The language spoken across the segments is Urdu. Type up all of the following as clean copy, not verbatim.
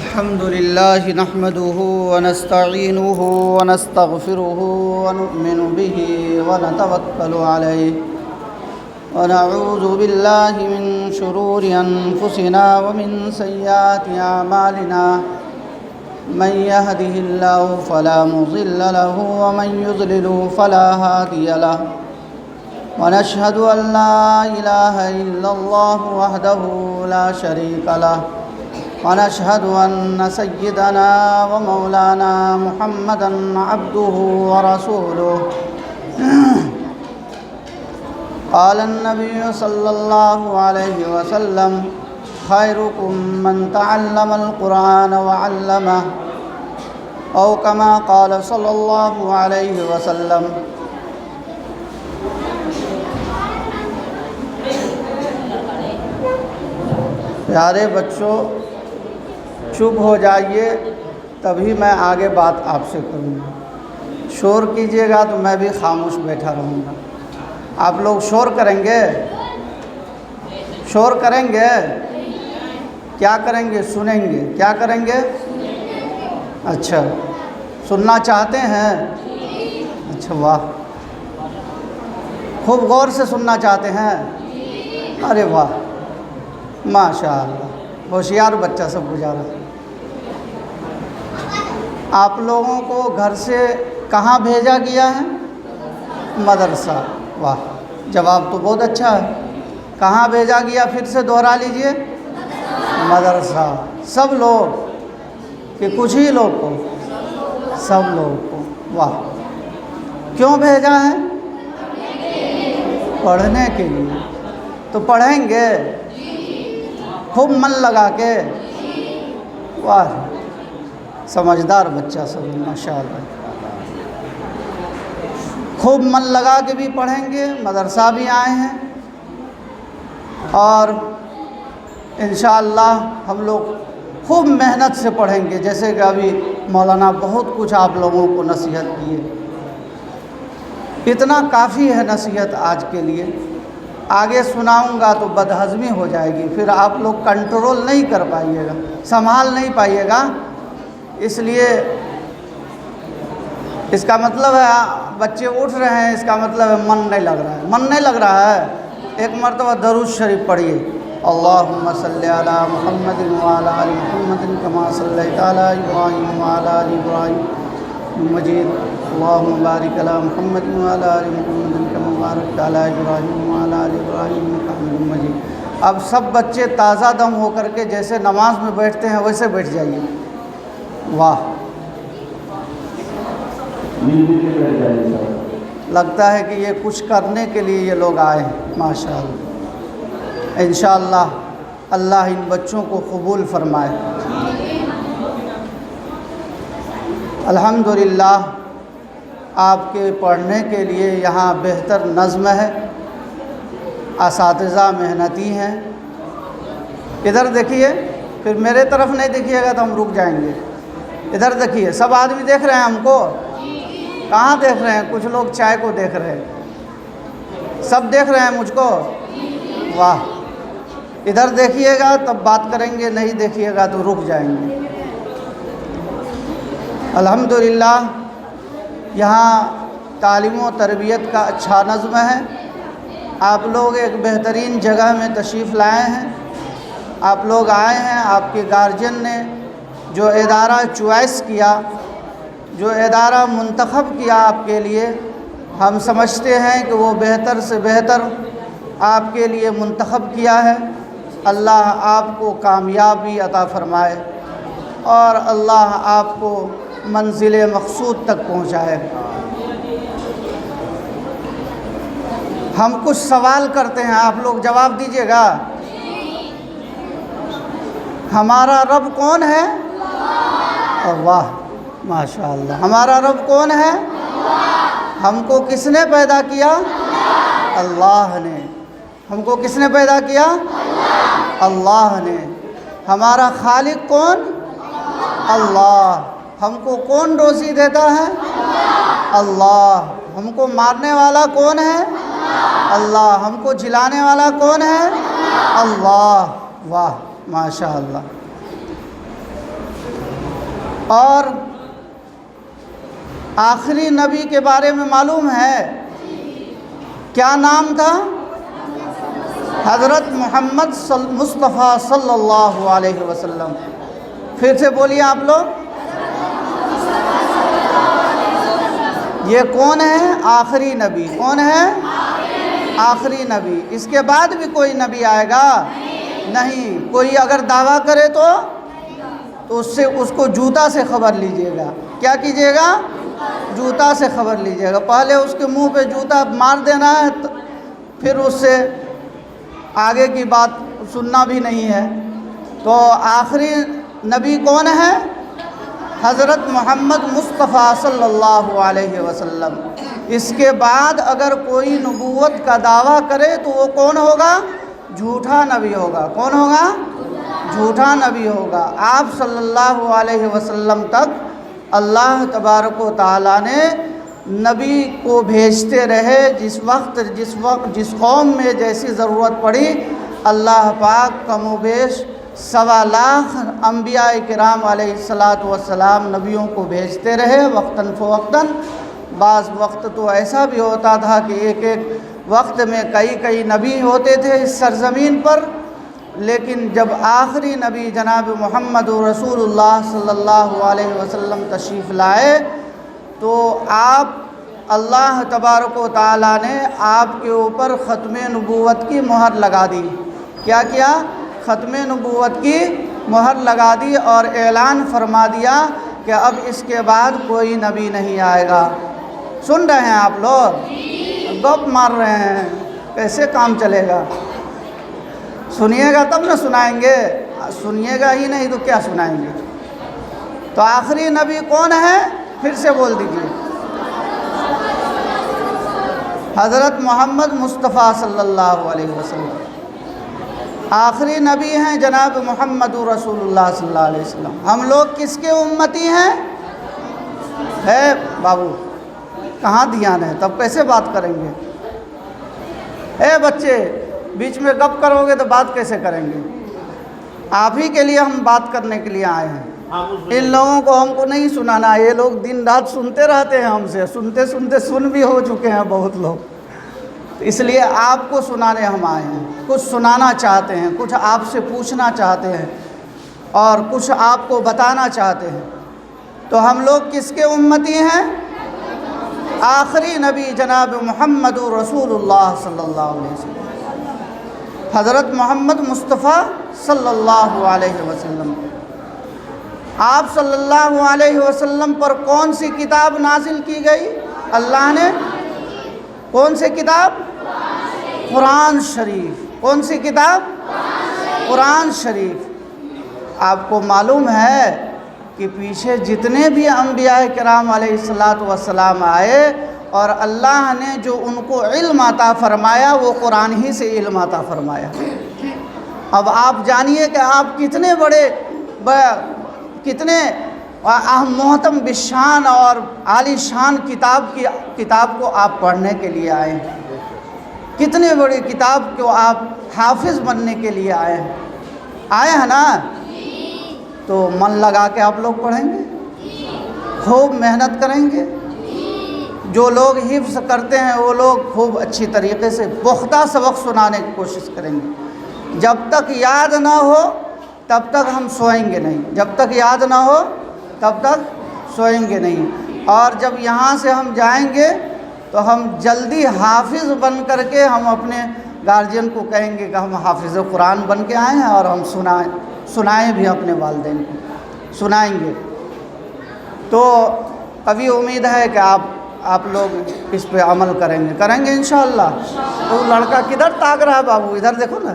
الحمد لله نحمده ونستعينه ونستغفره ونؤمن به ونتوكل عليه ونعوذ بالله من شرور أنفسنا ومن سيئات أعمالنا من يهده الله فلا مضل له ومن يضلل فلا هادي له ونشهد أن لا إله إلا الله وحده لا شريك له ونشهد أن سيدنا ومولانا محمدًا عبده ورسوله قال النبي صلى الله عليه وسلم خيركم من تعلم القرآن وعلمه أو كما قال صلى الله عليه وسلم. پیارے بچوں، چپ ہو جائیے تبھی میں آگے بات آپ سے کروں گا. شور کیجیے گا تو میں بھی خاموش بیٹھا رہوں گا. آپ لوگ شور کریں گے؟ شور کریں گے؟ کیا کریں گے؟ سنیں گے. کیا کریں گے؟ اچھا، سننا چاہتے ہیں؟ اچھا، واہ، خوب غور سے سننا چاہتے ہیں؟ ارے واہ، ماشاء اللہ، ہوشیار بچہ سب گزارا. آپ لوگوں کو گھر سے کہاں بھیجا گیا ہے؟ مدرسہ. واہ، جواب تو بہت اچھا ہے. کہاں بھیجا گیا؟ پھر سے دوہرا لیجئے. مدرسہ. سب لوگ کہ کچھ ہی لوگ کو؟ سب لوگ کو. واہ، کیوں بھیجا ہے؟ پڑھنے کے لیے. تو پڑھیں گے خوب من لگا کے؟ واہ، سمجھدار بچہ سب ماشاء اللہ. خوب من لگا کے بھی پڑھیں گے. مدرسہ بھی آئے ہیں اور انشاءاللہ ہم لوگ خوب محنت سے پڑھیں گے. جیسے کہ ابھی مولانا بہت کچھ آپ لوگوں کو نصیحت کیے. اتنا کافی ہے نصیحت آج کے لیے. آگے سناؤں گا تو بدہضمی ہو جائے گی، پھر آپ لوگ کنٹرول نہیں کر پائیے گا، سنبھال نہیں پائیے گا. اس لیے اس کا مطلب ہے بچے اٹھ رہے ہیں، اس کا مطلب ہے من نہیں لگ رہا ہے. من نہیں لگ رہا ہے؟ ایک مرتبہ درود شریف پڑھیے. اللہم صلی علی محمد وعلی آل محمد کما صلیت علی ابراہیم وعلی آل ابراہیم مجید. اللہم بارک علی محمد وعلی آل محمد کما بارکت علی ابراہیم وعلی آل ابراہیم انک حمید مجید. اب سب بچے تازہ دم ہو کر کے جیسے نماز میں بیٹھتے ہیں ویسے بیٹھ جائیے. واہ، لگتا ہے کہ یہ کچھ کرنے کے لیے یہ لوگ آئے ہیں. ماشاء اللہ. انشاءاللہ اللہ ان بچوں کو قبول فرمائے. الحمدللہ آپ کے پڑھنے کے لیے یہاں بہتر نظم ہے، اساتذہ محنتی ہیں. ادھر دیکھیے، پھر میرے طرف نہیں دیکھیے گا تو ہم رک جائیں گے. ادھر دیکھیے، سب آدمی دیکھ رہے ہیں ہم کو؟ کہاں دیکھ رہے ہیں؟ کچھ لوگ چائے کو دیکھ رہے ہیں. سب دیکھ رہے ہیں مجھ کو؟ واہ. ادھر دیکھیے گا تب بات کریں گے، نہیں دیکھیے گا تو رک جائیں گے. الحمدللہ یہاں تعلیم و تربیت کا اچھا نظم ہے. آپ لوگ ایک بہترین جگہ میں تشریف لائے ہیں. آپ لوگ آئے ہیں، آپ کے گارجین نے جو ادارہ چوائس کیا، جو ادارہ منتخب کیا آپ کے لیے، ہم سمجھتے ہیں کہ وہ بہتر سے بہتر آپ کے لیے منتخب کیا ہے. اللہ آپ کو کامیابی عطا فرمائے اور اللہ آپ کو منزل مقصود تک پہنچائے. ہم کچھ سوال کرتے ہیں، آپ لوگ جواب دیجیے گا. ہمارا رب کون ہے؟ اللہ. ماشاء اللہ. ہمارا رب کون ہے؟ ہم کو کس نے پیدا کیا؟ اللہ نے۔ ہم کو کس نے پیدا کیا؟ اللہ نے۔ ہمارا خالق کون؟ اللہ۔ ہم کو کون روزی دیتا ہے؟ اللہ۔ ہم کو مارنے والا کون ہے؟ اللہ۔ ہم کو جلانے والا کون ہے؟ اللہ۔ واہ، ماشاء اللہ۔ اور آخری نبی کے بارے میں معلوم ہے؟ کیا نام تھا؟ حضرت محمد مصطفیٰ صلی اللہ علیہ وسلم۔ پھر سے بولیے آپ لوگ، یہ کون ہے؟ آخری نبی۔ کون ہے؟ آخری نبی۔ اس کے بعد بھی کوئی نبی آئے گا؟ نہیں۔ کوئی اگر دعویٰ کرے تو اس کو جوتا سے خبر لیجئے گا۔ کیا کیجئے گا؟ جوتا سے خبر لیجئے گا۔ پہلے اس کے منہ پہ جوتا مار دینا ہے، پھر اس سے آگے کی بات سننا بھی نہیں ہے۔ تو آخری نبی کون ہے؟ حضرت محمد مصطفیٰ صلی اللہ علیہ وسلم۔ اس کے بعد اگر کوئی نبوت کا دعویٰ کرے تو وہ کون ہوگا؟ جھوٹا نبی ہوگا۔ کون ہوگا؟ جھوٹا نبی ہوگا۔ آپ صلی اللہ علیہ وسلم تک اللہ تبارک و تعالیٰ نے نبی کو بھیجتے رہے۔ جس قوم میں جیسی ضرورت پڑی، اللہ پاک کم و بیش 1.25 لاکھ انبیاء کرام علیہ الصلاۃ والسلام نبیوں کو بھیجتے رہے، وقتاً فوقتاً۔ بعض وقت تو ایسا بھی ہوتا تھا کہ ایک وقت میں کئی نبی ہوتے تھے اس سرزمین پر، لیکن جب آخری نبی جناب محمد رسول اللہ صلی اللہ علیہ وسلم تشریف لائے تو اللہ تبارک و تعالیٰ نے آپ کے اوپر ختم نبوت کی مہر لگا دی۔ کیا کیا؟ ختم نبوت کی مہر لگا دی اور اعلان فرما دیا کہ اب اس کے بعد کوئی نبی نہیں آئے گا۔ سن رہے ہیں آپ لوگ؟ گپ مار رہے ہیں، کیسے کام چلے گا؟ سنیے گا تب نہ سنائیں گے، سنیے گا ہی نہیں تو کیا سنائیں گے؟ تو آخری نبی کون ہے؟ پھر سے بول دیجیے، حضرت محمد مصطفیٰ صلی اللہ علیہ وسلم آخری نبی ہیں، جناب محمد رسول اللہ صلی اللہ علیہ وسلم۔ ہم لوگ کس کے امتی ہیں؟ ہے بابو، کہاں دھیان ہے؟ تب کیسے بات کریں گے؟ اے بچے، بیچ میں گپ کرو گے تو بات کیسے کریں گے؟ آپ ہی کے لیے ہم بات کرنے کے لیے آئے ہیں۔ ان لوگوں کو ہم کو نہیں سنانا، یہ لوگ دن رات سنتے رہتے ہیں ہم سے، سنتے سنتے سن بھی ہو چکے ہیں بہت لوگ، اس لیے آپ کو سنانے ہم آئے ہیں۔ کچھ سنانا چاہتے ہیں، کچھ آپ سے پوچھنا چاہتے ہیں اور کچھ آپ کو بتانا چاہتے ہیں۔ تو ہم لوگ کس کے امتی ہیں؟ آخری نبی جناب محمد رسول اللہ صلی اللہ علیہ وسلم، حضرت محمد مصطفیٰ صلی اللہ علیہ وسلم۔ آپ صلی اللہ علیہ وسلم پر کون سی کتاب نازل کی گئی؟ اللہ نے کون سی کتاب؟ قرآن شریف۔ کون سی کتاب؟ قرآن شریف۔ آپ کو معلوم ہے کہ پیچھے جتنے بھی انبیاء کرام علیہ الصلاۃ والسلام آئے اور اللہ نے جو ان کو علم عطا فرمایا وہ قرآن ہی سے علم عطا فرمایا۔ اب آپ جانیے کہ آپ کتنے بڑے کتنے محتم بشان اور عالی شان کتاب کو آپ پڑھنے کے لیے آئے ہیں، کتنے بڑی کتاب کو آپ حافظ بننے کے لیے آئے ہیں نا؟ تو من لگا کے آپ لوگ پڑھیں گے، خوب محنت کریں گے۔ جو لوگ حفظ کرتے ہیں وہ لوگ خوب اچھی طریقے سے پختہ سبق سنانے کی کوشش کریں گے۔ جب تک یاد نہ ہو تب تک ہم سوئیں گے نہیں، جب تک یاد نہ ہو تب تک سوئیں گے نہیں۔ اور جب یہاں سے ہم جائیں گے تو ہم جلدی حافظ بن کر کے ہم اپنے گارجین کو کہیں گے کہ ہم حافظ قرآن بن کے آئے ہیں اور ہم سنائیں بھی، اپنے والدین کو سنائیں گے۔ تو کبھی امید ہے کہ آپ لوگ اس پہ عمل کریں گے انشاءاللہ۔ تو لڑکا کدھر تاک رہا ہے بابو؟ ادھر دیکھو نا،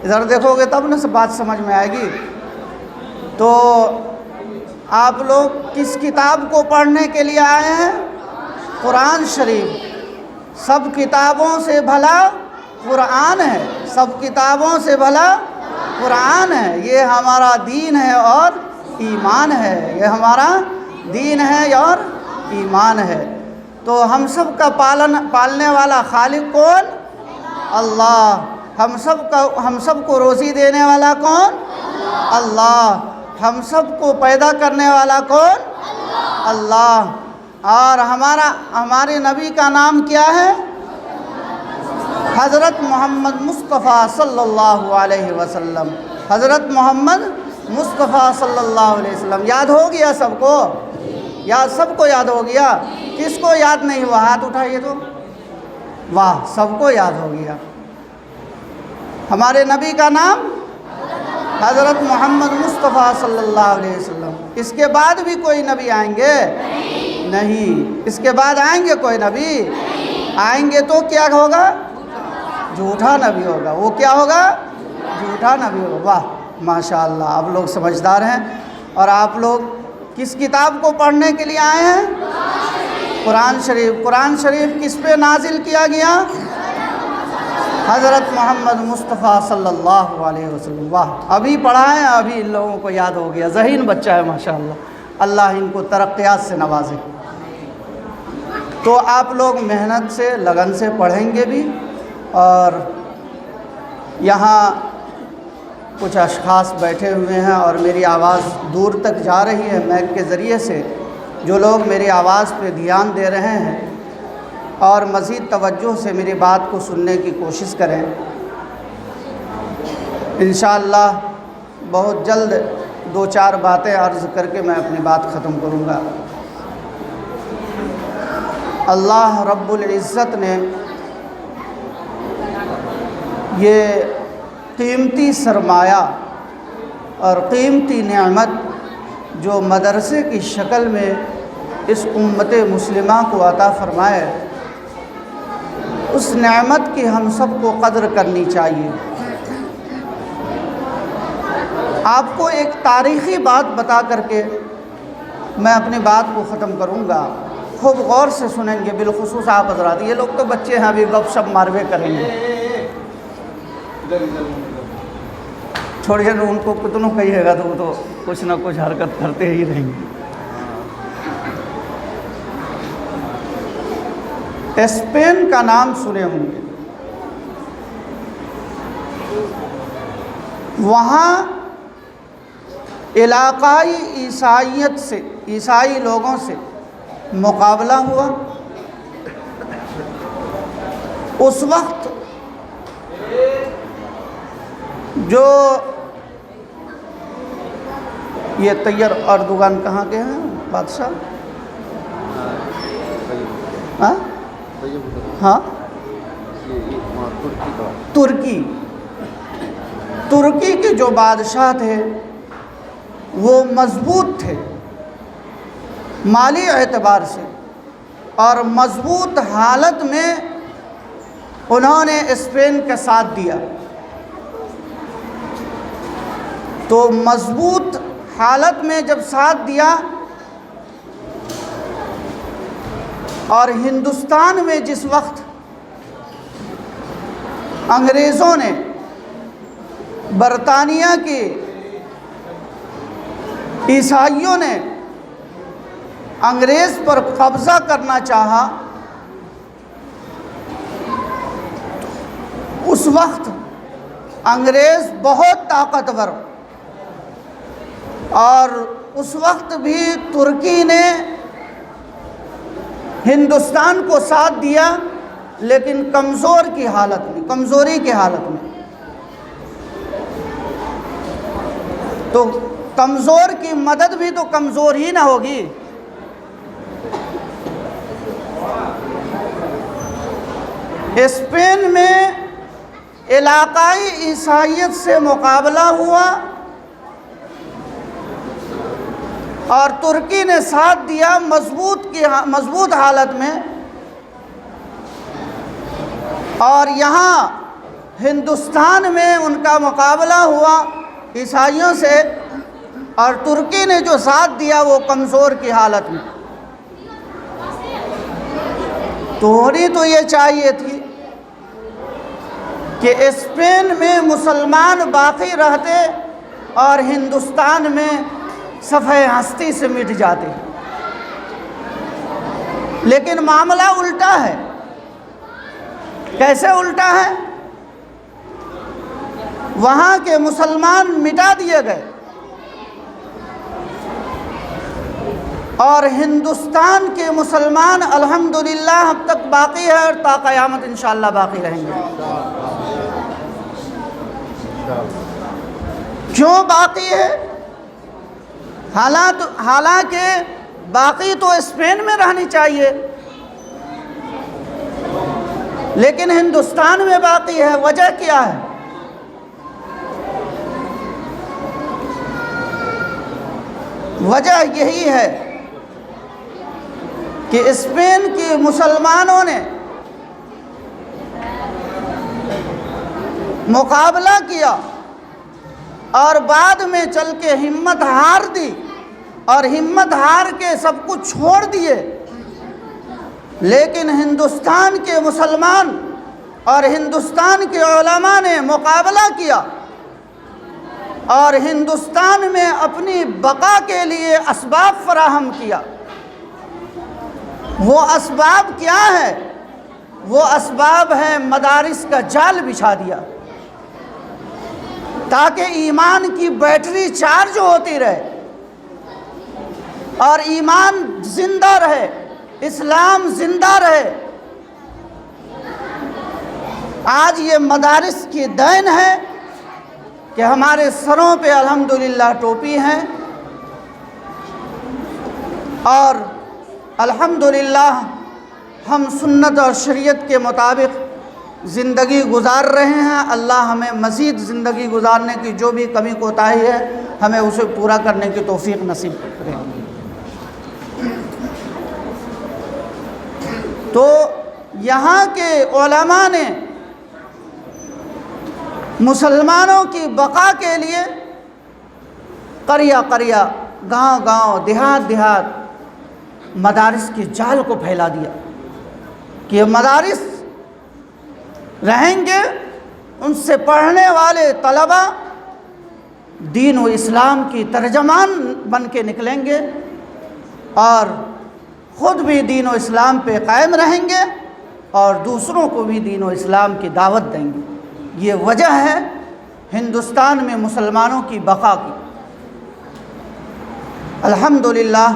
ادھر دیکھو گے تب نا بات سمجھ میں آئے گی۔ تو آپ لوگ کس کتاب کو پڑھنے کے لیے آئے ہیں؟ قرآن شریف۔ سب کتابوں سے بھلا قرآن ہے، سب کتابوں سے بھلا قرآن ہے، یہ ہمارا دین ہے اور ایمان ہے، یہ ہمارا دین ہے اور ایمان ہے۔ تو ہم سب کا پالنے والا خالق کون؟ اللہ۔ ہم سب کو روزی دینے والا کون؟ اللہ۔ ہم سب کو پیدا کرنے والا کون؟ اللہ۔ اور ہمارے نبی کا نام کیا ہے؟ حضرت محمد مصطفیٰ صلی اللہ علیہ وسلم، حضرت محمد مصطفیٰ صلی اللہ علیہ وسلم۔ یاد ہو گیا سب کو؟ سب کو یاد ہو گیا؟ کس کو یاد نہیں ہوا؟ ہاتھ اٹھائیے تو۔ واہ، سب کو یاد ہو گیا۔ ہمارے نبی کا نام حضرت محمد مصطفیٰ صلی اللہ علیہ وسلم۔ اس کے بعد بھی کوئی نبی آئیں گے؟ نہیں۔ اس کے بعد آئیں گے کوئی نبی؟ آئیں گے تو کیا ہوگا؟ جھوٹا نبی ہوگا۔ وہ کیا ہوگا؟ جھوٹا نبی ہوگا۔ واہ ماشاءاللہ، آپ لوگ سمجھدار ہیں۔ اور آپ لوگ کس کتاب کو پڑھنے کے لیے آئے ہیں؟ قرآن شریف۔ قرآن شریف کس پہ نازل کیا گیا؟ حضرت محمد مصطفیٰ صلی اللہ علیہ وسلم۔ واہ، ابھی پڑھا ہے، ابھی ان لوگوں کو یاد ہو گیا۔ ذہین بچہ ہے ماشاءاللہ، اللہ ان کو ترقیات سے نوازے۔ تو آپ لوگ محنت سے، لگن سے پڑھیں گے بھی۔ اور یہاں کچھ اشخاص بیٹھے ہوئے ہیں اور میری آواز دور تک جا رہی ہے مائک کے ذریعے سے۔ جو لوگ میری آواز پہ دھیان دے رہے ہیں اور مزید توجہ سے میری بات کو سننے کی کوشش کریں، انشاءاللہ بہت جلد 2-4 باتیں عرض کر کے میں اپنی بات ختم کروں گا۔ اللہ رب العزت نے یہ قیمتی سرمایہ اور قیمتی نعمت جو مدرسے کی شکل میں اس امت مسلمہ کو عطا فرمائے، اس نعمت کی ہم سب کو قدر کرنی چاہیے۔ آپ کو ایک تاریخی بات بتا کر کے میں اپنی بات کو ختم کروں گا، خوب غور سے سنیں گے، بالخصوص آپ حضرات۔ یہ لوگ تو بچے ہیں، ابھی گپ شپ ماروے کریں گے، چھوڑیے ان کو، کتنوں کہیے گا تو وہ تو کچھ نہ کچھ حرکت کرتے ہی رہیں گے۔ اسپین کا نام سنے ہوں گے۔ وہاں علاقائی عیسائیت سے، عیسائی لوگوں سے مقابلہ ہوا۔ اس وقت جو یہ طیر اردوغان کہاں کے ہیں بادشاہ؟ ہاں، ترکی کے جو بادشاہ تھے وہ مضبوط تھے مالی اعتبار سے، اور مضبوط حالت میں انہوں نے اسپین کا ساتھ دیا۔ تو مضبوط حالت میں جب ساتھ دیا، اور ہندوستان میں جس وقت انگریزوں نے، برطانیہ کے عیسائیوں نے انگریز پر قبضہ کرنا چاہا، اس وقت انگریز بہت طاقتور، اور اس وقت بھی ترکی نے ہندوستان کو ساتھ دیا، لیکن کمزور کی حالت میں، کمزوری کی حالت میں۔ تو کمزور کی مدد بھی تو کمزور ہی نہ ہوگی۔ اسپین میں علاقائی عیسائیت سے مقابلہ ہوا اور ترکی نے ساتھ دیا مضبوط حالت میں، اور یہاں ہندوستان میں ان کا مقابلہ ہوا عیسائیوں سے، اور ترکی نے جو ساتھ دیا وہ کمزور کی حالت میں۔ تو ہونی تو یہ چاہیے تھی کہ اسپین میں مسلمان باقی رہتے اور ہندوستان میں صفحہ ہستی سے مٹ جاتے، لیکن معاملہ الٹا ہے۔ کیسے الٹا ہے؟ وہاں کے مسلمان مٹا دیے گئے اور ہندوستان کے مسلمان الحمدللہ اب تک باقی ہے اور تا قیامت انشاءاللہ باقی رہیں گے۔ کیوں باقی ہے؟ حالانکہ باقی تو اسپین میں رہنی چاہیے، لیکن ہندوستان میں باقی ہے۔ وجہ کیا ہے؟ وجہ یہی ہے کہ اسپین کے مسلمانوں نے مقابلہ کیا اور بعد میں چل کے ہمت ہار دی اور ہمت ہار کے سب کچھ چھوڑ دیے، لیکن ہندوستان کے مسلمان اور ہندوستان کے علماء نے مقابلہ کیا اور ہندوستان میں اپنی بقا کے لیے اسباب فراہم کیا۔ وہ اسباب کیا ہے؟ وہ اسباب ہیں مدارس کا جال بچھا دیا تاکہ ایمان کی بیٹری چارج ہوتی رہے اور ایمان زندہ رہے، اسلام زندہ رہے۔ آج یہ مدارس کی دین ہے کہ ہمارے سروں پہ الحمدللہ ٹوپی ہیں اور الحمدللہ ہم سنت اور شریعت کے مطابق زندگی گزار رہے ہیں۔ اللہ ہمیں مزید زندگی گزارنے کی جو بھی کمی کوتاہی ہے ہمیں اسے پورا کرنے کی توفیق نصیب کرے۔ تو یہاں کے علماء نے مسلمانوں کی بقا کے لیے قریہ قریہ، گاؤں گاؤں، دیہات دیہات مدارس کے جال کو پھیلا دیا کہ یہ مدارس رہیں گے، ان سے پڑھنے والے طلبہ دین و اسلام کی ترجمان بن کے نکلیں گے اور خود بھی دین و اسلام پہ قائم رہیں گے اور دوسروں کو بھی دین و اسلام کی دعوت دیں گے۔ یہ وجہ ہے ہندوستان میں مسلمانوں کی بقا کی۔ الحمدللہ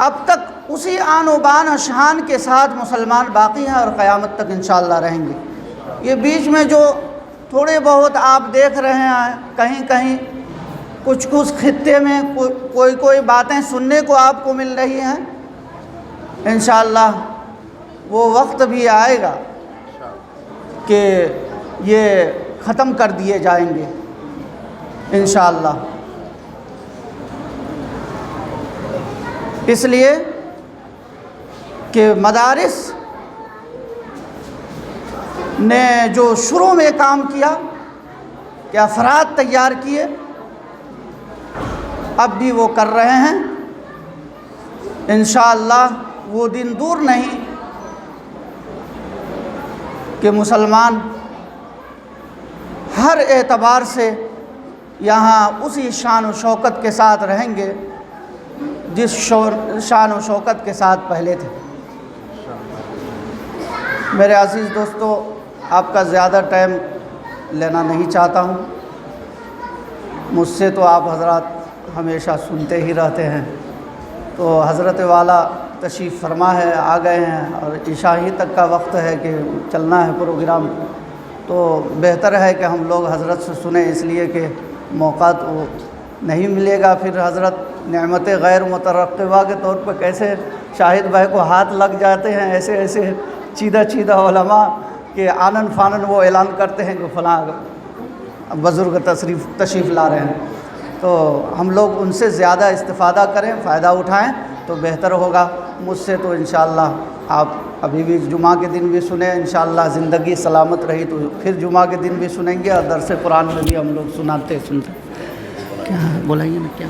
اب تک اسی آن و بان و شان کے ساتھ مسلمان باقی ہیں اور قیامت تک انشاءاللہ رہیں گے۔ یہ بیچ میں جو تھوڑے بہت آپ دیکھ رہے ہیں، کہیں کہیں کچھ خطے میں کوئی باتیں سننے کو آپ کو مل رہی ہیں، انشاءاللہ وہ وقت بھی آئے گا کہ یہ ختم کر دیے جائیں گے انشاءاللہ۔ اس لیے کہ مدارس نے جو شروع میں کام کیا کہ افراد تیار کیے، اب بھی وہ کر رہے ہیں۔ انشاءاللہ وہ دن دور نہیں کہ مسلمان ہر اعتبار سے یہاں اسی شان و شوکت کے ساتھ رہیں گے جس شان و شوکت کے ساتھ پہلے تھے۔ میرے عزیز دوستو، آپ کا زیادہ ٹائم لینا نہیں چاہتا ہوں، مجھ سے تو آپ حضرات ہمیشہ سنتے ہی رہتے ہیں۔ تو حضرت والا تشریف فرما ہے، آ گئے ہیں اور عشاء ہی تک کا وقت ہے کہ چلنا ہے پروگرام، تو بہتر ہے کہ ہم لوگ حضرت سے سنیں، اس لیے کہ موقع تو نہیں ملے گا۔ پھر حضرت نعمت غیر مترقبہ کے طور پر کیسے شاہد بھائی کو ہاتھ لگ جاتے ہیں، ایسے چیدہ علماء کہ آنن فانن وہ اعلان کرتے ہیں کہ فلاں بزرگ تشریف لا رہے ہیں۔ تو ہم لوگ ان سے زیادہ استفادہ کریں، فائدہ اٹھائیں تو بہتر ہوگا۔ مجھ سے تو انشاءاللہ آپ ابھی بھی جمعہ کے دن بھی سنیں، انشاءاللہ زندگی سلامت رہی تو پھر جمعہ کے دن بھی سنیں گے اور درس قرآن میں بھی ہم لوگ سنتے کیا بولائیے نا کیا